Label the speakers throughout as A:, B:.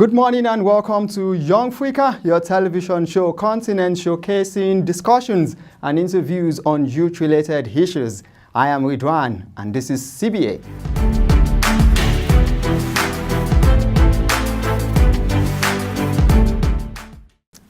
A: Good morning and welcome to YoungFrica, your television show continent showcasing discussions and interviews on youth-related issues. I am Ridwan and this is CBA.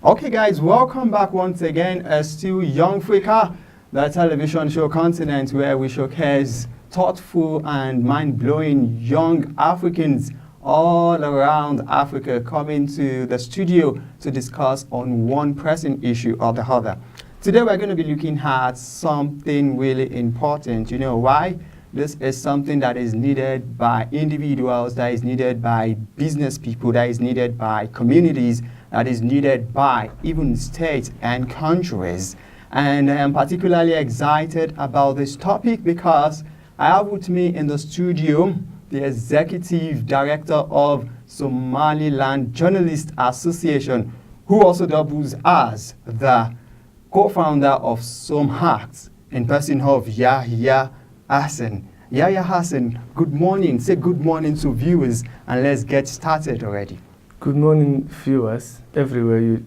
A: Okay guys, welcome back once again to YoungFrica, the television show continent where we showcase thoughtful and mind-blowing young Africans all around Africa coming to the studio to discuss on one pressing issue or the other. Today we're going to be looking at something really important. You know why? This is something that is needed by individuals, that is needed by business people, that is needed by communities, that is needed by even states and countries. And I am particularly excited about this topic because I have with me in the studio the Executive Director of Somaliland Journalists Association, who also doubles as the co-founder of SomHact, in person of Yahya Hassan. Yahya Hassan, good morning. Say good morning to viewers and let's get started already.
B: Good morning, viewers, everywhere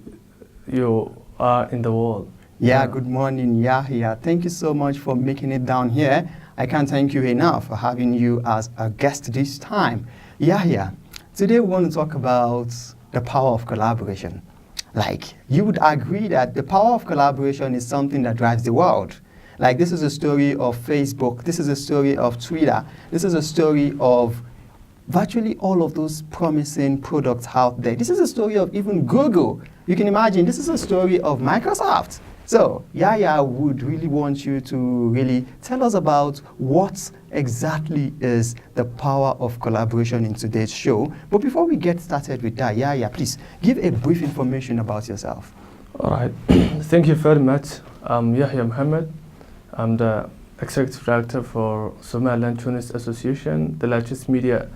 B: you are in the world.
A: Yeah, good morning, Yahya. Thank you so much for making it down here. I can't thank you enough for having you as a guest this time. Yahya, today we want to talk about the power of collaboration. Like, you would agree that the power of collaboration is something that drives the world. Like, this is a story of Facebook, this is a story of Twitter, this is a story of virtually all of those promising products out there. This is a story of even Google. You can imagine, this is a story of Microsoft. So, Yahya would really want you to really tell us about what exactly is the power of collaboration in today's show. But before we get started with that, Yahya, please give a brief information about yourself.
B: All right. Thank you very much. I'm Yahya Mohammed. I'm the Executive Director for Somaliland Journalists Association, the largest media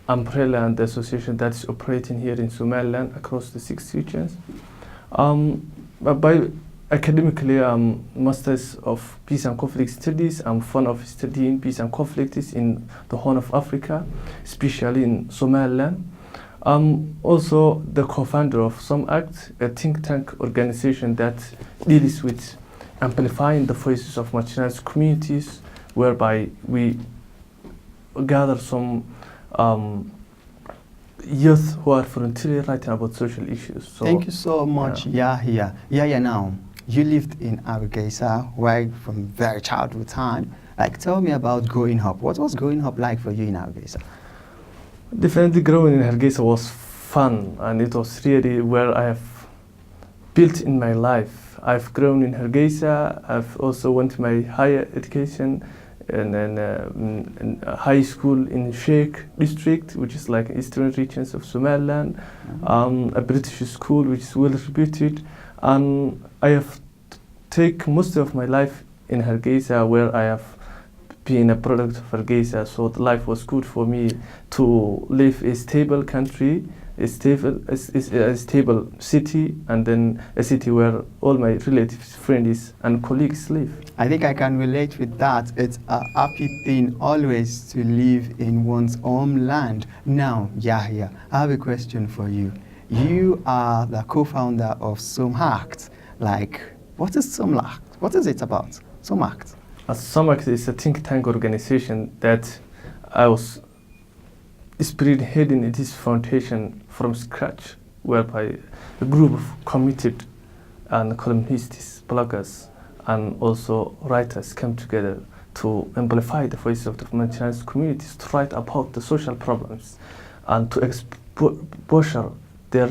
B: umbrella and the association that is operating here in Somaliland across the 6 regions. Academically, I'm Masters of Peace and Conflict Studies. I'm fond of studying peace and conflicts in the Horn of Africa, especially in Somaliland. I'm also the co-founder of SomHact, a think tank organization that deals with amplifying the voices of marginalized communities, whereby we gather some youth who are voluntarily writing about social issues. So,
A: thank you so much, Yahya. Yahya, now, you lived in Hargeisa right from very childhood time. Like, tell me about growing up. What was growing up like for you in Hargeisa?
B: Definitely growing in Hargeisa was fun, and it was really where I have built in my life. I've grown in Hargeisa. I've also went to my higher education and then in high school in Sheikh district, which is like eastern regions of Somaliland, a British school which is well reputed, and I have taken most of my life in Hargeisa, where I have been a product of Hargeisa, so the life was good for me to live a stable country, a stable city, and then a city where all my relatives, friends, and colleagues live.
A: I think I can relate with that. It's a happy thing always to live in one's homeland. Now, Yahya, I have a question for you. You are the co-founder of SomHact. Like, what is SomHact? What is it about, SomHact?
B: SomHact is a think tank organization that I was spearheading this foundation from scratch, whereby a group of committed and columnists, bloggers, and also writers come together to amplify the voices of the marginalized communities, to write about the social problems and to exposure their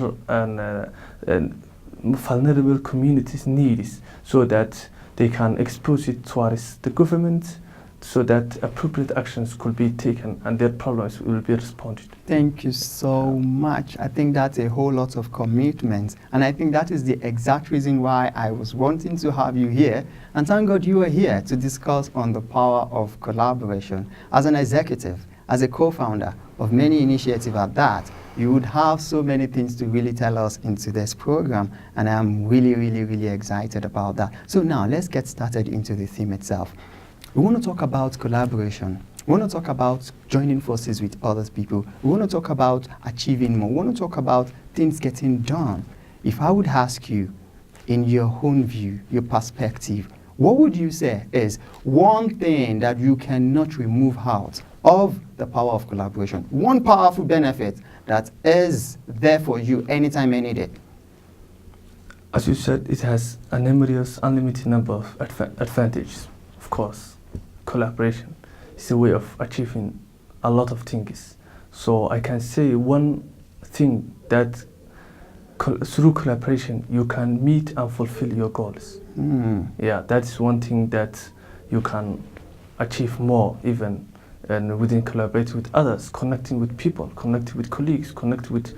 B: vulnerable communities' needs, so that they can expose it towards the government, so that appropriate actions could be taken and their problems will be responded.
A: Thank you so much. I think that's a whole lot of commitment, and I think that is the exact reason why I was wanting to have you here, and thank God you are here to discuss on the power of collaboration. As an executive, as a co-founder of many initiatives at that, you would have so many things to really tell us in today's program, and I'm really excited about that. So now let's get started into the theme itself. We want to talk about collaboration. We want to talk about joining forces with other people. We want to talk about achieving more. We want to talk about things getting done. If I would ask you, in your own view, your perspective, what would you say is one thing that you cannot remove out of the power of collaboration? One powerful benefit that is there for you anytime, any day.
B: As you said, it has a numerous, unlimited number of advantages. Of course, collaboration is a way of achieving a lot of things. So I can say one thing that through collaboration you can meet and fulfill your goals. Yeah, that's one thing that you can achieve more even, and within collaborating with others, connecting with people, connecting with colleagues, connecting with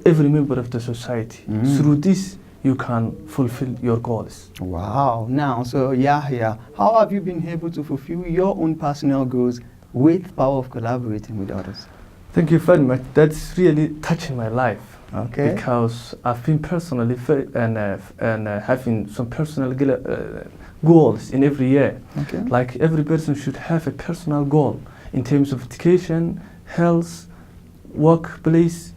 B: every member of the society. Through this, you can fulfill your goals.
A: Wow. Now, so yeah, how have you been able to fulfill your own personal goals with power of collaborating with others?
B: Thank you very much. That's really touching my life.
A: Okay.
B: Because I've been personally having some personal goals in every year.
A: Okay.
B: Like every person should have a personal goal in terms of education, health, workplace,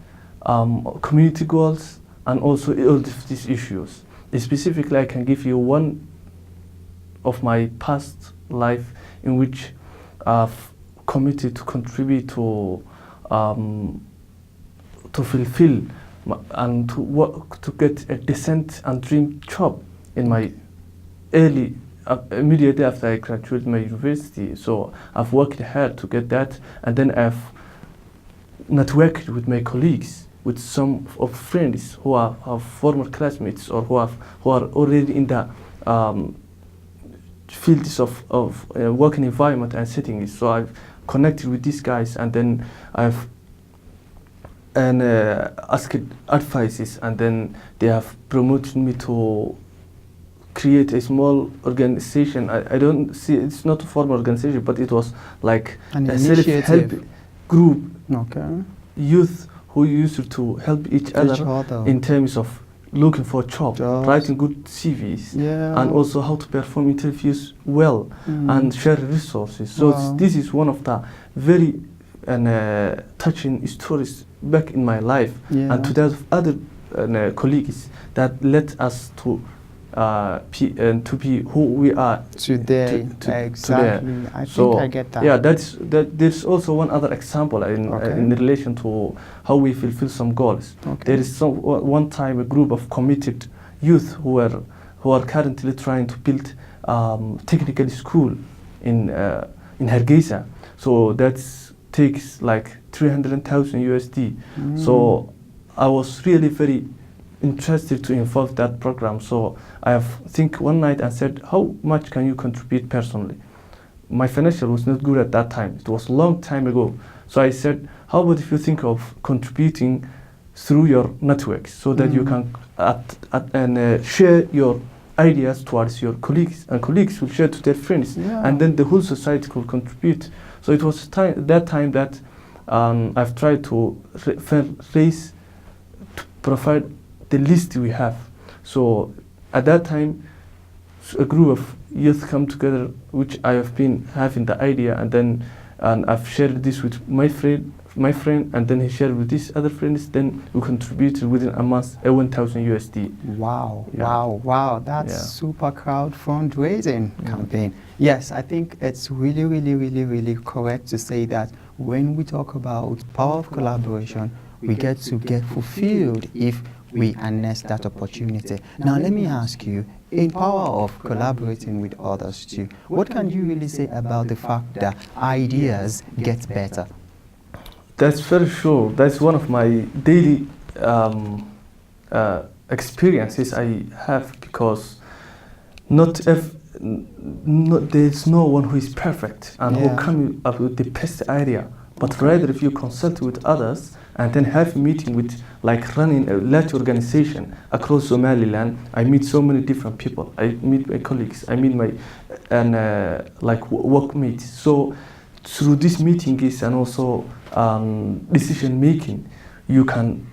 B: community goals, and also all of these issues. Specifically, I can give you one of my past life in which I've committed to contribute to fulfill and to work to get a decent and dream job in my early immediately after I graduated my university. So I've worked hard to get that, and then I've networked with my colleagues, with some of friends who are former classmates or who are already in the fields of working environment and settings. So I've connected with these guys, and then I've asked advices, and then they have promoted me to create a small organization. I don't see, it's not a formal organization, but it was like a self-help group.
A: Okay.
B: Youth who used to help each other in terms of looking for jobs, writing good CVs, and also how to perform interviews well and share resources. So this is one of the very touching stories back in my life, and to that of other colleagues that led us to be who we are
A: today. Exactly.
B: Today.
A: I think I get that.
B: Yeah, there's also one other example in relation to how we fulfill some goals. There is one time a group of committed youth who are currently trying to build technical school in Hargeisa. So that takes like 300,000 USD. So I was really very interested to involve that program. So I have think one night and said, how much can you contribute personally? My financial was not good at that time. It was a long time ago. So I said, how about if you think of contributing through your networks so that you can share your ideas towards your colleagues, and colleagues will share to their friends, and then the whole society could contribute. So it was that time that I've tried to raise, to provide the list we have. So at that time, a group of youth come together, which I have been having the idea, and I've shared this with my friend, and then he shared with these other friends. Then we contributed within a month 1,000 USD.
A: Wow, wow! That's super crowd fundraising campaign. Yes, I think it's really correct to say that when we talk about power of collaboration, we get fulfilled if we harness that opportunity. Now let me ask you, in power of collaborating with others too, what can you really say about the fact that ideas get better?
B: That's very sure. That's one of my daily experiences I have, because there's no one who is perfect and who comes up with the best idea, but rather if you consult with others and then have a meeting with, like running a large organization across Somaliland, I meet so many different people. I meet my colleagues, I meet my workmates. So through these meetings and also decision making, you can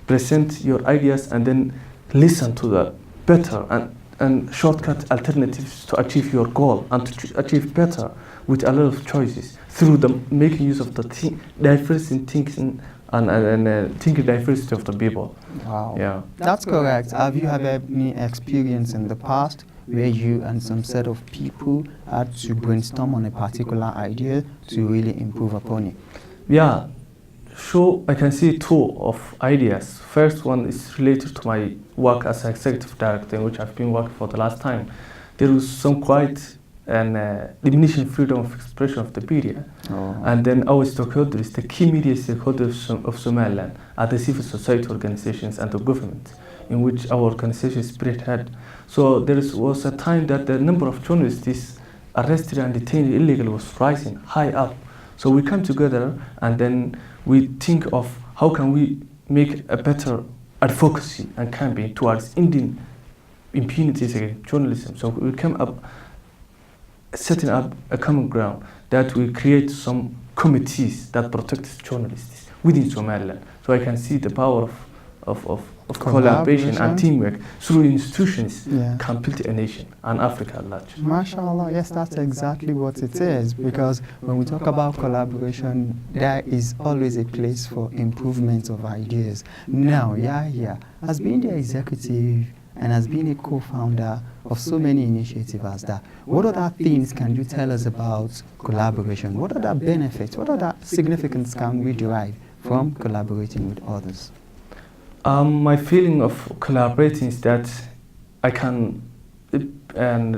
B: present your ideas and then listen to the better and and shortcut alternatives to achieve your goal and to achieve better with a lot of choices through the making use of the diverse in thinking and thinking diversity of the people.
A: Wow.
B: Yeah.
A: That's correct. Have you had any experience in the past where you and some set of people had to brainstorm on a particular idea to really improve upon it?
B: Yeah, sure. I can see two of ideas. First one is related to my work as an executive director, in which I've been working for the last time. There was some quite diminishing freedom of expression of the media.
A: Oh.
B: And then our stakeholders, the key media stakeholders of Somaliland, are the civil society organizations and the government, in which our organization is spearhead. So there was a time that the number of journalists arrested and detained illegally was rising high up. So we come together and then we think of how can we make a better advocacy and campaign towards ending impunities against journalism. So we come up setting up a common ground that we create some committees that protect journalists within Somaliland. So I can see the power of collaboration and teamwork through institutions can build a nation and Africa at large.
A: MashaAllah, yes, that's exactly what it is, because when we talk about collaboration, there is always a place for improvement of ideas. Now, Yahya has been the executive and has been a co-founder of so many initiatives as that. What other things can you tell us about collaboration? What other benefits, what other significance can we derive from collaborating with others?
B: My feeling of collaborating is that I can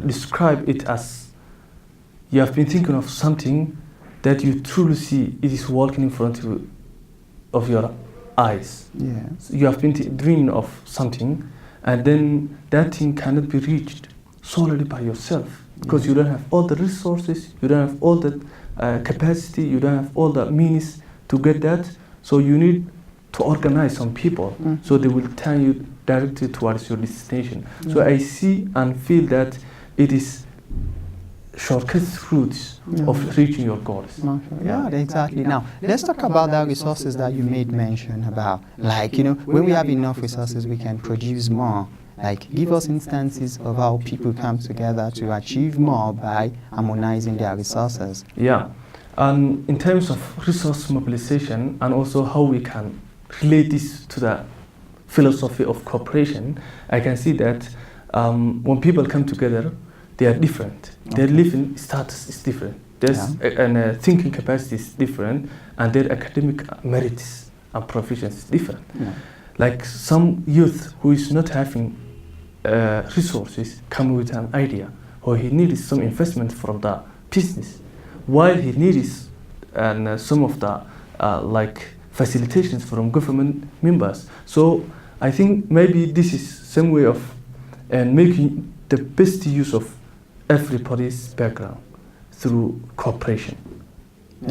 B: describe it as you have been thinking of something that you truly see it is walking in front of your eyes.
A: Yeah.
B: So you have been dreaming of something, and then that thing cannot be reached solely by yourself because you don't have all the resources, you don't have all the capacity, you don't have all the means to get that. So you need to organize some people so they will turn you directly towards your destination. So I see and feel that it is shortcut routes of reaching your goals.
A: Yeah, exactly. Now, let's talk about the resources that you made mention about. Like, you know, when we have enough resources, we can produce more. Like, give us instances of how people come together to achieve more by harmonizing their resources.
B: Yeah, and in terms of resource mobilization and also how we can relate this to the philosophy of cooperation, I can see that when people come together, they are different. Their living status is different. Their thinking capacity is different, and their academic merits and proficiency is different. Like some youth who is not having resources come with an idea, or he needs some investment from the business, while he needs some of the facilitations from government members. So I think maybe this is some way of making the best use of everybody's background through cooperation,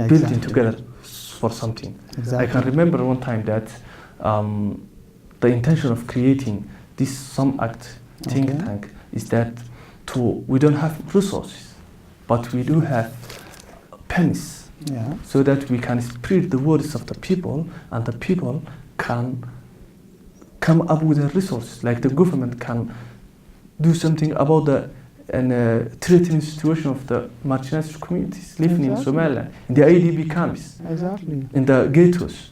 B: building together for something. I can remember one time that the intention of creating this Some Act think tank is that we don't have resources, but we do have pennies. So that we can spread the words of the people, and the people can come up with the resources. Like the government can do something about the threatening situation of the marginalized communities living in Somalia, in the IDP camps, in the ghettos,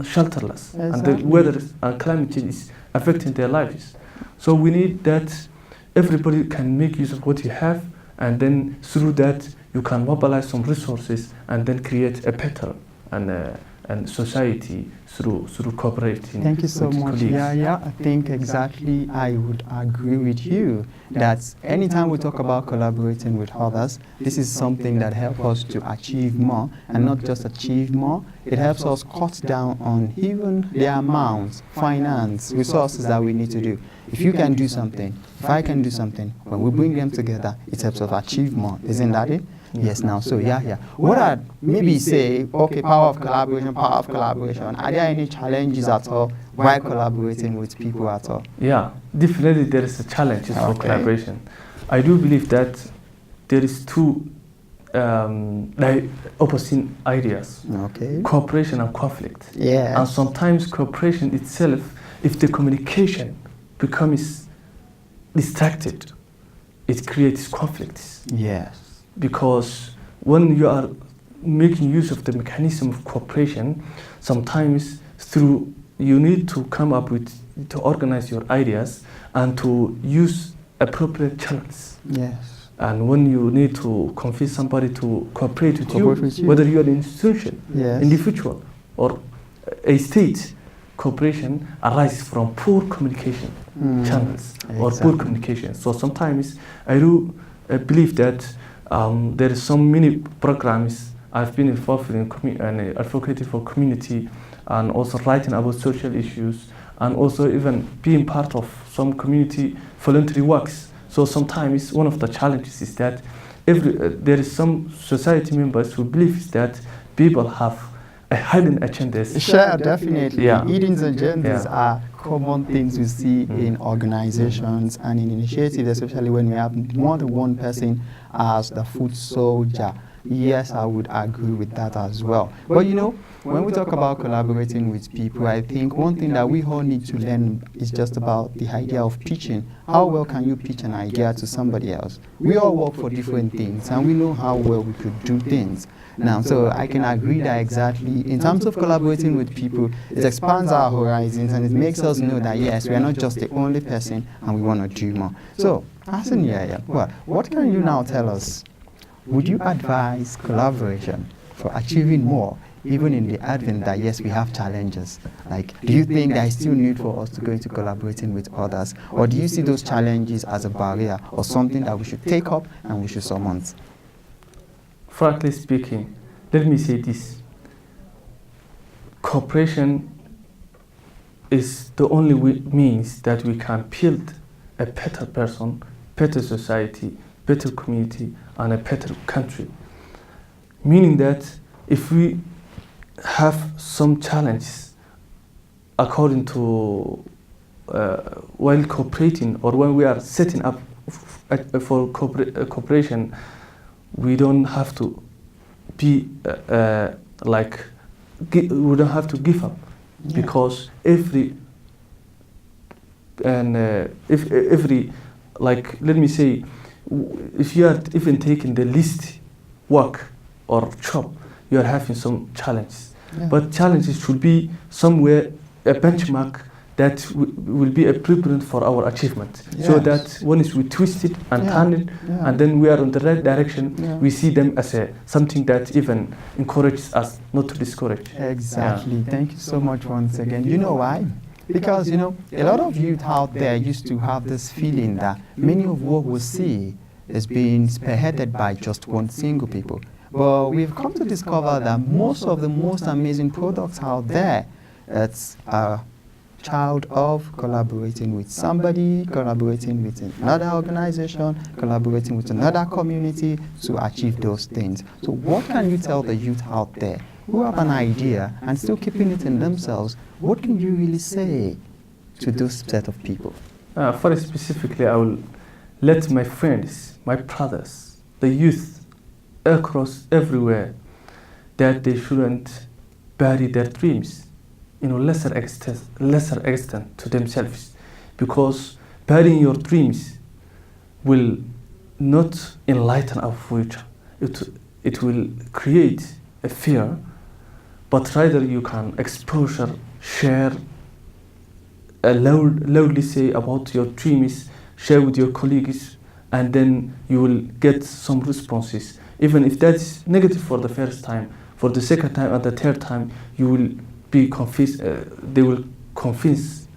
B: shelterless, and the weather and climate change is affecting their lives. So we need that everybody can make use of what you have, and then through that you can mobilize some resources and then create a better and society through cooperating.
A: Thank you so much.
B: Colleagues.
A: Yeah, I think exactly I would agree with you that anytime we talk about collaborating with others, this is something that helps us to achieve more, and not just achieve more, it helps us cut down on even the amount, finance, resources that we need to do. If you can do something, if I can do something, when we bring them together, it helps us achieve more. Isn't that it? Yes, now, so yeah. What I'd maybe say, power of collaboration. Are there any challenges at all while collaborating with people at all?
B: Yeah, definitely there is a challenge for collaboration. I do believe that there is two opposite ideas, cooperation and conflict. And sometimes cooperation itself, if the communication becomes distracted, it creates conflicts.
A: Yes.
B: Because when you are making use of the mechanism of cooperation, sometimes through you need to come up with, to organize your ideas and to use appropriate channels.
A: Yes.
B: And when you need to convince somebody to cooperate with you,
A: Cooperate
B: whether you are an institution,
A: Yes.
B: individual, or a state, cooperation arises from poor communication channels or poor
A: Exactly.
B: communication. So sometimes I do believe that there is some many programs I've been involved in and advocating for community, and also writing about social issues, and also even being part of some community voluntary works. So sometimes one of the challenges is that there is some society members who believe that people have a hidden agendas.
A: Sure, definitely.
B: Yeah.
A: Hidden agendas
B: Yeah.
A: are common things we see in organizations and in initiatives, especially when we have more than one person as the foot soldier. Yes, I would agree with that as well. But you know, when we talk about collaborating with people, I think one thing that we all need to learn is just about the idea of pitching. How well can you pitch an idea to somebody else? We all work for different things, and we know how well we could do things. Now, so I can agree that exactly in terms of collaborating with people, it expands our horizons and it makes us know that yes, we are not just the only person and we want to do more. So, Hassan Yaya, what can you now tell us? Would you advise collaboration for achieving more, even in the advent that yes, we have challenges? Like, do you think there is still need for us to go into collaborating with others, or do you see those challenges as a barrier or something that we should take up and we should surmount?
B: Frankly speaking, let me say this. Cooperation is the only means that we can build a better person, better society, better community, and a better country. Meaning that if we have some challenges according to while cooperating, or when we are setting up for cooperation, we don't have to be we don't have to give up, because if let me say, if you are even taking the least work or job, you are having some challenges.
A: Yeah.
B: But challenges should be somewhere a benchmark that will be a blueprint for our achievement. So that once we twist it and turn it, and then we are on the right direction, we see them as something that even encourages us not to discourage.
A: Exactly. Thank you so much once again. You know why? Because, you know, a lot of youth out there used to have this feeling that many of what we see is being spearheaded by just one single people. But we've come to discover that most of the most amazing products out there, it's a child of collaborating with somebody, collaborating with another organization, collaborating with another community to achieve those things. So what can you tell the youth out there who have an idea and still keeping it in themselves? What can you really say to those set of people?
B: For specifically, I will let my friends, my brothers, the youth across everywhere, that they shouldn't bury their dreams lesser extent to themselves, because burying your dreams will not enlighten our future. It will create a fear, but rather you can exposure, share, loudly say about your dreams, share with your colleagues, and then you will get some responses. Even if that's negative for the first time, for the second time and the third time, you will be convinced, they will convince,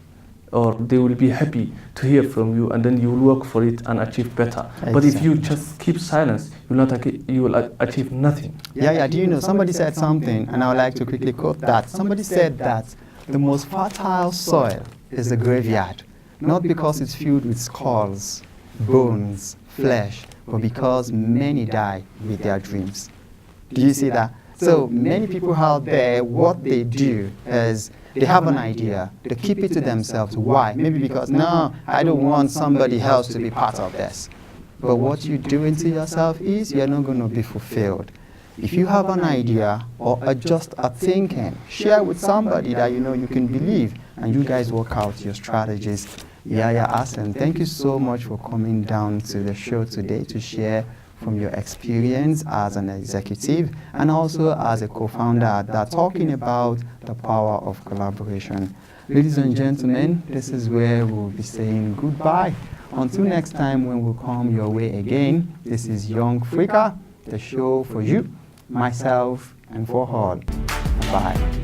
B: or they will be happy to hear from you, and then you will work for it and achieve better. Exactly. But if you just keep silence, you will achieve nothing.
A: Yeah, do you know, somebody said something, and I would like to quickly quote that. Somebody said that the most fertile soil is the graveyard, not because it's filled with skulls, bones, flesh, but because many die with their dreams. Do you see that? So many people out there, what they do is they have an idea, they keep it to themselves. Why? Maybe because, no, I don't want somebody else to be part of this. But what you're doing to yourself is you're not going to be fulfilled. If you have an idea or just a thinking, share with somebody that you know you can believe, and you guys work out your strategies. Yeah, awesome. Thank you so much for coming down to the show today to share from your experience as an executive and also as a co-founder that talking about the power of collaboration. Ladies and gentlemen, this is where we'll be saying goodbye. Until next time when we'll come your way again, this is YoungFrica, the show for you, myself, and for all. Bye.